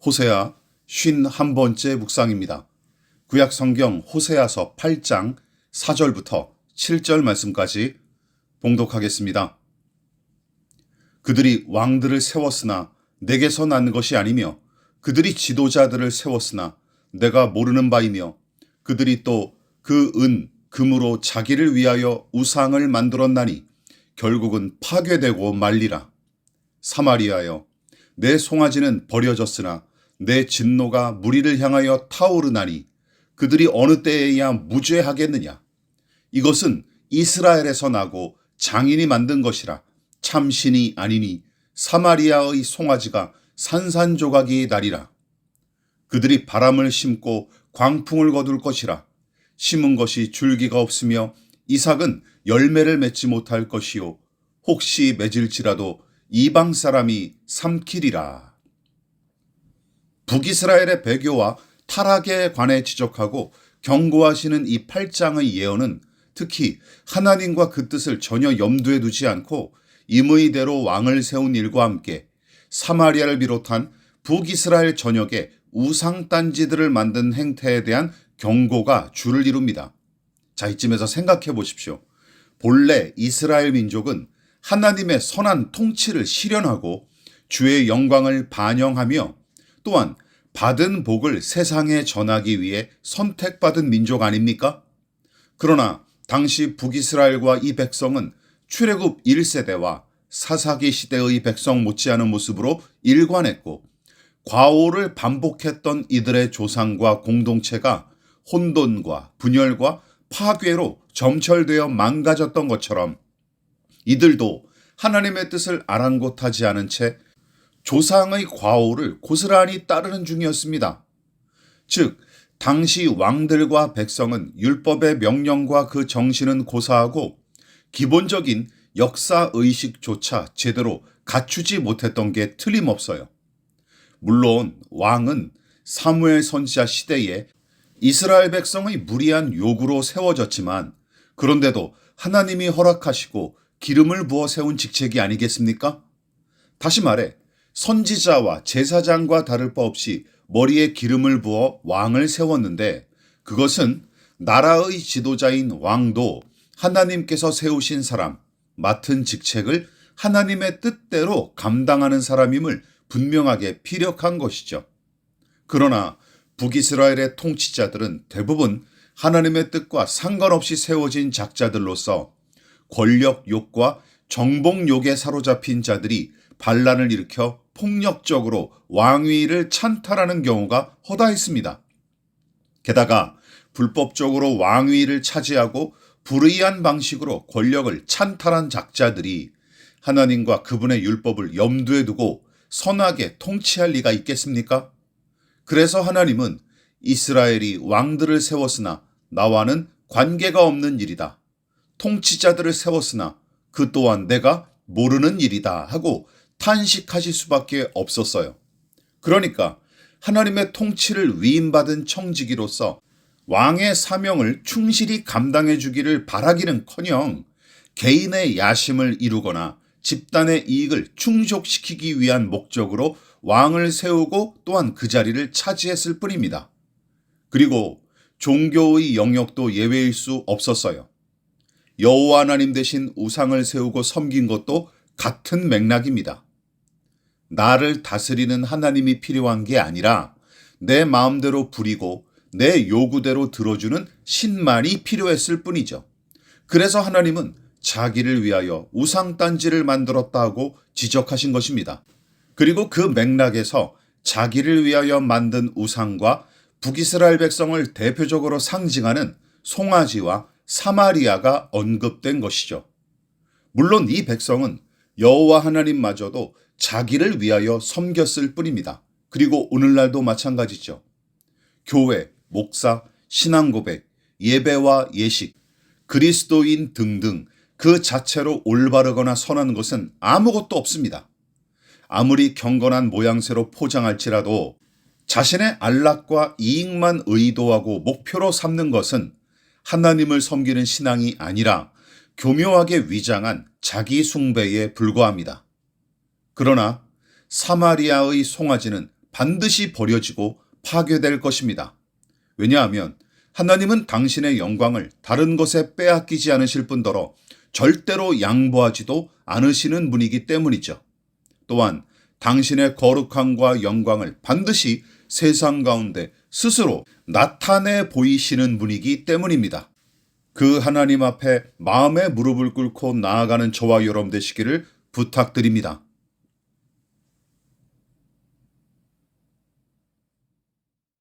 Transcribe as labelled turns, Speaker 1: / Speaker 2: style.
Speaker 1: 호세아 51번째 묵상입니다. 구약 성경 호세아서 8장 4절부터 7절 말씀까지 봉독하겠습니다. 그들이 왕들을 세웠으나 내게서 난 것이 아니며 그들이 지도자들을 세웠으나 내가 모르는 바이며 그들이 또 그 금으로 자기를 위하여 우상을 만들었나니 결국은 파괴되고 말리라. 사마리아여, 내 송아지는 버려졌으나 내 진노가 무리를 향하여 타오르나니 그들이 어느 때에야 무죄하겠느냐. 이것은 이스라엘에서 나고 장인이 만든 것이라 참신이 아니니 사마리아의 송아지가 산산조각이 나리라. 그들이 바람을 심고 광풍을 거둘 것이라. 심은 것이 줄기가 없으며 이삭은 열매를 맺지 못할 것이요 혹시 맺을지라도 이방 사람이 삼키리라. 북이스라엘의 배교와 타락에 관해 지적하고 경고하시는 이 8장의 예언은 특히 하나님과 그 뜻을 전혀 염두에 두지 않고 임의대로 왕을 세운 일과 함께 사마리아를 비롯한 북이스라엘 전역에 우상단지들을 만든 행태에 대한 경고가 줄을 이룹니다. 자, 이쯤에서 생각해 보십시오. 본래 이스라엘 민족은 하나님의 선한 통치를 실현하고 주의 영광을 반영하며 또한 받은 복을 세상에 전하기 위해 선택받은 민족 아닙니까? 그러나 당시 북이스라엘과 이 백성은 출애굽 1세대와 사사기 시대의 백성 못지않은 모습으로 일관했고 과오를 반복했던 이들의 조상과 공동체가 혼돈과 분열과 파괴로 점철되어 망가졌던 것처럼 이들도 하나님의 뜻을 아랑곳하지 않은 채 조상의 과오를 고스란히 따르는 중이었습니다. 즉, 당시 왕들과 백성은 율법의 명령과 그 정신은 고사하고 기본적인 역사의식조차 제대로 갖추지 못했던 게 틀림없어요. 물론 왕은 사무엘 선지자 시대에 이스라엘 백성의 무리한 요구로 세워졌지만 그런데도 하나님이 허락하시고 기름을 부어 세운 직책이 아니겠습니까? 다시 말해 선지자와 제사장과 다를 바 없이 머리에 기름을 부어 왕을 세웠는데 그것은 나라의 지도자인 왕도 하나님께서 세우신 사람, 맡은 직책을 하나님의 뜻대로 감당하는 사람임을 분명하게 피력한 것이죠. 그러나 북이스라엘의 통치자들은 대부분 하나님의 뜻과 상관없이 세워진 작자들로서 권력욕과 정복욕에 사로잡힌 자들이 반란을 일으켜 폭력적으로 왕위를 찬탈하는 경우가 허다했습니다. 게다가 불법적으로 왕위를 차지하고 불의한 방식으로 권력을 찬탈한 작자들이 하나님과 그분의 율법을 염두에 두고 선하게 통치할 리가 있겠습니까? 그래서 하나님은 이스라엘이 왕들을 세웠으나 나와는 관계가 없는 일이다. 통치자들을 세웠으나 그 또한 내가 모르는 일이다 하고 탄식하실 수밖에 없었어요. 그러니까 하나님의 통치를 위임받은 청지기로서 왕의 사명을 충실히 감당해 주기를 바라기는커녕 개인의 야심을 이루거나 집단의 이익을 충족시키기 위한 목적으로 왕을 세우고 또한 그 자리를 차지했을 뿐입니다. 그리고 종교의 영역도 예외일 수 없었어요. 여호와 하나님 대신 우상을 세우고 섬긴 것도 같은 맥락입니다. 나를 다스리는 하나님이 필요한 게 아니라 내 마음대로 부리고 내 요구대로 들어주는 신만이 필요했을 뿐이죠. 그래서 하나님은 자기를 위하여 우상단지를 만들었다고 지적하신 것입니다. 그리고 그 맥락에서 자기를 위하여 만든 우상과 북이스라엘 백성을 대표적으로 상징하는 송아지와 사마리아가 언급된 것이죠. 물론 이 백성은 여호와 하나님마저도 자기를 위하여 섬겼을 뿐입니다. 그리고 오늘날도 마찬가지죠. 교회, 목사, 신앙고백, 예배와 예식, 그리스도인 등등 그 자체로 올바르거나 선한 것은 아무것도 없습니다. 아무리 경건한 모양새로 포장할지라도 자신의 안락과 이익만 의도하고 목표로 삼는 것은 하나님을 섬기는 신앙이 아니라 교묘하게 위장한 자기 숭배에 불과합니다. 그러나 사마리아의 송아지는 반드시 버려지고 파괴될 것입니다. 왜냐하면 하나님은 당신의 영광을 다른 것에 빼앗기지 않으실 뿐더러 절대로 양보하지도 않으시는 분이기 때문이죠. 또한 당신의 거룩함과 영광을 반드시 세상 가운데 스스로 나타내 보이시는 분이기 때문입니다. 그 하나님 앞에 마음의 무릎을 꿇고 나아가는 저와 여러분 되시기를 부탁드립니다.